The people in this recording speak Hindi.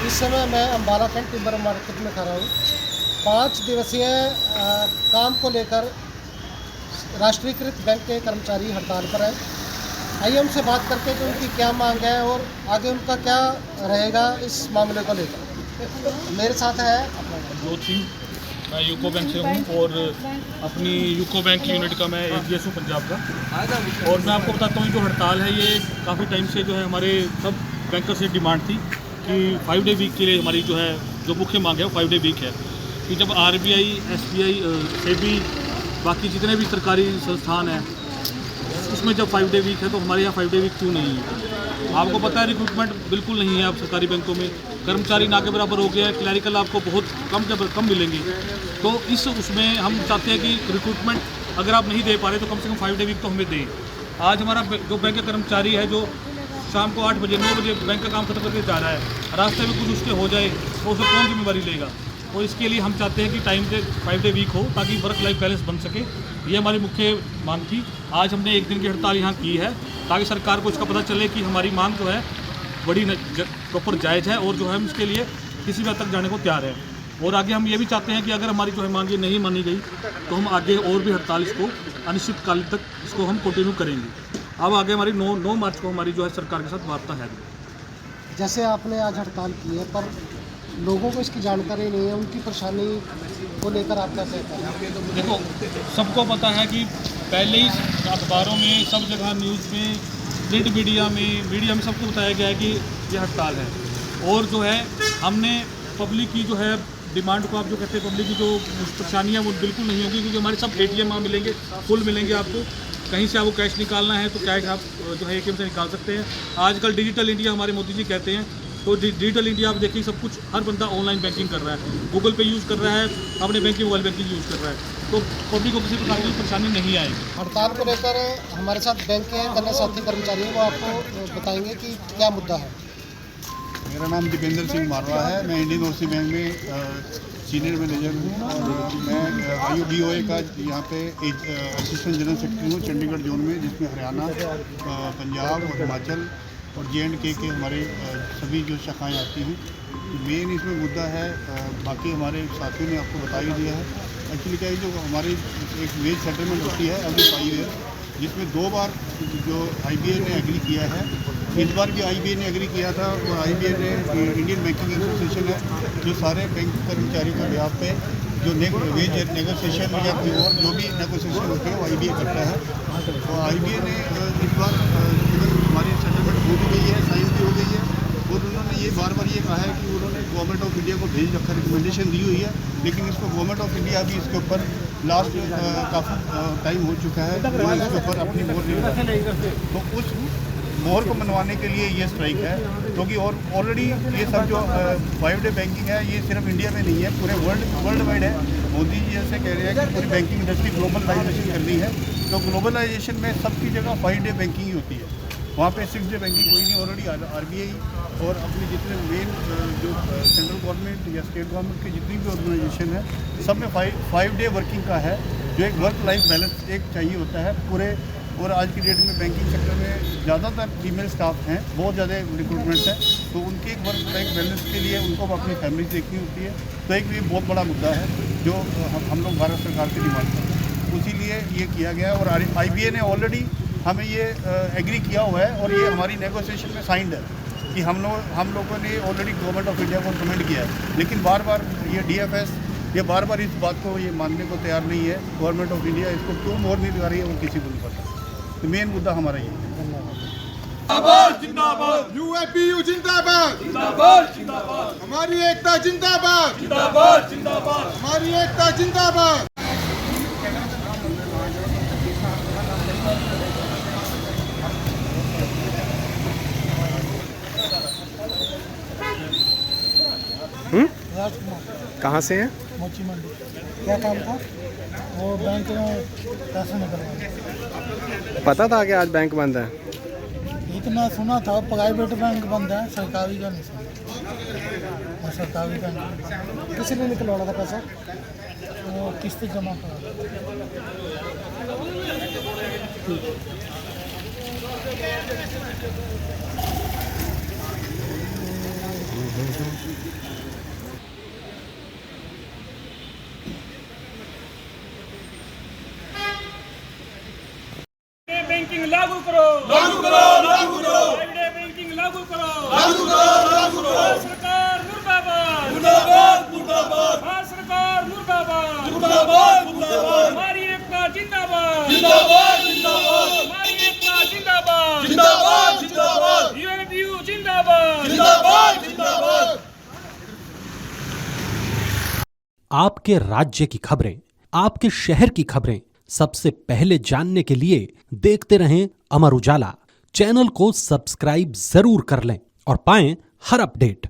इस समय मैं अम्बाला कैंट टिम्बर मार्केट में खड़ा हूँ। 5 दिवसीय काम को लेकर राष्ट्रीयकृत बैंक के कर्मचारी हड़ताल पर है। आइए उनसे बात करते हैं कि उनकी क्या मांग है और आगे उनका क्या रहेगा इस मामले को लेकर। मेरे साथ है जोत सिंह, मैं यूको बैंक से हूँ और अपनी यूको बैंक यूनिट का मैं एजीएस हूँ पंजाब का। और मैं आपको बताता हूँ जो हड़ताल है ये काफ़ी टाइम से जो है हमारे सब बैंकर से डिमांड थी कि 5 डे वीक के लिए हमारी जो मुख्य मांग है वो 5 डे वीक है कि जब आरबीआई, एसबीआई, सेबी, बाकी जितने भी सरकारी संस्थान हैं उसमें जब 5 डे वीक है तो हमारे यहाँ 5 डे वीक क्यों नहीं है। आपको पता है रिक्रूटमेंट बिल्कुल नहीं है अब सरकारी बैंकों में, कर्मचारी ना के बराबर हो गया है, क्लैरिकल आपको बहुत कम मिलेंगे। तो उसमें हम चाहते हैं कि रिक्रूटमेंट अगर आप नहीं दे पा रहे तो कम से कम 5 डे वीक तो हमें दें। आज हमारा जो बैंक का कर्मचारी है जो शाम को 8 बजे 9 बजे बैंक का काम खत्म करके जा रहा है, रास्ते में कुछ उसके हो जाए तो उसको कौन जिम्मेवारी लेगा। और इसके लिए हम चाहते हैं कि टाइम से 5 डे वीक हो ताकि वर्क लाइफ बैलेंस बन सके। ये हमारी मुख्य मांग थी। आज हमने 1 दिन की हड़ताल यहाँ की है ताकि सरकार को इसका पता चले कि हमारी मांग जो है बड़ी प्रॉपर जायज़ है और जो है हम इसके लिए किसी भी हद तक जाने को तैयार है। और आगे हम ये भी चाहते हैं कि अगर हमारी जो है मांग ये नहीं मानी गई तो हम आगे और भी हड़ताल इसको अनिश्चितकाल तक इसको हम कंटिन्यू करेंगे। अब आगे हमारी 9 मार्च को हमारी जो है सरकार के साथ वार्ता है। जैसे आपने आज हड़ताल की है पर लोगों को इसकी जानकारी नहीं है, उनकी परेशानी को लेकर आप क्या कहते हैं? देखो, सबको पता है कि पहले ही अखबारों में, सब जगह न्यूज़ में, प्रिंट मीडिया में सबको बताया गया है कि ये हड़ताल है। और जो है हमने पब्लिक की जो है डिमांड को, आप जो कहते हैं पब्लिक की जो परेशानियाँ वो बिल्कुल नहीं होगी, क्योंकि हमारे सब ATM वहाँ मिलेंगे, फुल मिलेंगे। आपको कहीं से आपको कैश निकालना है तो कैश आप जो है ATM से निकाल सकते हैं। आजकल डिजिटल इंडिया हमारे मोदी जी कहते हैं, तो डिजिटल इंडिया आप देखिए सब कुछ, हर बंदा ऑनलाइन बैंकिंग कर रहा है, गूगल पे यूज़ कर रहा है, अपने बैंक की मोबाइल बैंकिंग यूज़ कर रहा है, तो पब्लिक को किसी प्रकार की परेशानी नहीं आएगी। हड़ताल को लेकर हमारे साथ बैंक के अन्य साथी कर्मचारी हैं, वो आपको बताएंगे कि क्या मुद्दा है। मेरा नाम दीपेंद्र सिंह मारवा है। मैं इंडियन ओवरसीज बैंक में सीनियर मैनेजर हूँ और मैं IUBOA का यहाँ पे असिस्टेंट जनरल सेक्रेटरी हूँ चंडीगढ़ जोन में, जिसमें हरियाणा, पंजाब और हिमाचल और J&K के हमारे सभी जो शाखाएँ आती हैं। मेन इसमें मुद्दा है, बाकी हमारे साथियों ने आपको बता ही दिया है। एक्चुअली क्या है, जो हमारी एक वेज सेटलमेंट होती है एवरी 5 ईयर, जिसमें 2 बार जो IBA ने एग्री किया है। इस बार भी IBA ने एग्री किया था और IBA ने, इंडियन बैंकिंग एसोसिएशन है जो सारे बैंक कर्मचारियों के बिहाफ पे जो वेज नेगोशिएशन या कोई और जो भी नेगोशिएशन होती है वो IBA करता है। तो IBA ने इस बार हमारी सेटलमेंट हो भी गई है, साइन भी हो गई है और उन्होंने ये बार ये कहा है कि उन्होंने गवर्नमेंट ऑफ इंडिया को भेज रखा, रिकमेंडेशन दी हुई है, लेकिन इसको गवर्नमेंट ऑफ इंडिया भी इसके ऊपर लास्ट काफ़ी टाइम हो चुका है जो इसके ऊपर अपनी मोहर नहीं लगाती। तो उस मोहर को मनवाने के लिए ये स्ट्राइक है, क्योंकि और ऑलरेडी ये सब जो 5 डे बैंकिंग है ये सिर्फ इंडिया में नहीं है, पूरे वर्ल्ड वाइड है। मोदी जी ऐसे कह रहे हैं कि पूरी बैंकिंग इंडस्ट्री ग्लोबलाइजेशन करनी है, तो ग्लोबलाइजेशन में सबकी जगह 5 डे बैंकिंग ही होती है, वहाँ पे 6 डे बैंकिंग कोई नहीं। ऑलरेडी RBI और अपने जितने मेन जो सेंट्रल गवर्नमेंट या स्टेट गवर्नमेंट की जितनी भी ऑर्गेनाइजेशन है, सब में 5 डे वर्किंग का है, जो एक वर्क लाइफ बैलेंस एक चाहिए होता है पूरे। और आज की डेट में बैंकिंग सेक्टर में ज़्यादातर फीमेल स्टाफ हैं, बहुत ज़्यादा रिक्रूटमेंट्स हैं, तो उनके एक वर्क लाइफ बैलेंस के लिए उनको अपनी फैमिली देखनी होती है। तो एक ये बहुत बड़ा मुद्दा है जो हम लोग भारत सरकार से डिमांड करते हैं, उसी लिए ये किया गया है। और IBA ने ऑलरेडी हमें ये एग्री किया हुआ है और ये हमारी नेगोशिएशन में साइंड है कि हम लोगों ने ऑलरेडी गवर्नमेंट ऑफ इंडिया को रिकमेंड किया है, लेकिन बार ये DFS ये बार इस बात को ये मानने को तैयार नहीं है। गवर्नमेंट ऑफ इंडिया इसको क्यों मोहर नहीं लगा रही है वो किसी को नहीं पता। तो मेन मुद्दा हमारा ये है। जिंदाबाद जिंदाबाद, UAPU जिंदाबाद जिंदाबाद जिंदाबाद, हमारी एकता जिंदाबाद जिंदाबाद जिंदाबाद, हमारी एकता जिंदाबाद। कहाँ से हैं? मोची मंडी। क्या काम था? वो बैंक में पैसे निकलवाए। पता था कि आज बैंक बंद है? इतना सुना था, प्राइवेट बैंक बंद है, सरकारी का नहीं सुना। और सरकारी बैंक किसी ने निकलवाना था पैसा, वो किस्त जमा करा। बैंकिंग लागू करो, लागू करो, लागू करो, एवरीडे बैंकिंग लागू करो, लागू करो, लागू करो। भारत सरकार मुर्दाबाद, मुर्दाबाद, मुर्दाबाद, भारत सरकार मुर्दाबाद, मुर्दाबाद, मुर्दाबाद, हमारी एकता जिंदाबाद, जिंदाबाद, जिंदाबाद, हमारी एकता जिंदाबाद, जिंदाबाद, जिंदाबाद, यूएनपीयू जिंदाबाद, जिंदाबाद, जिंदाबाद। आपके राज्य की खबरें, आपके शहर की खबरें सबसे पहले जानने के लिए देखते रहें अमर उजाला। चैनल को सब्सक्राइब जरूर कर लें और पाएं हर अपडेट।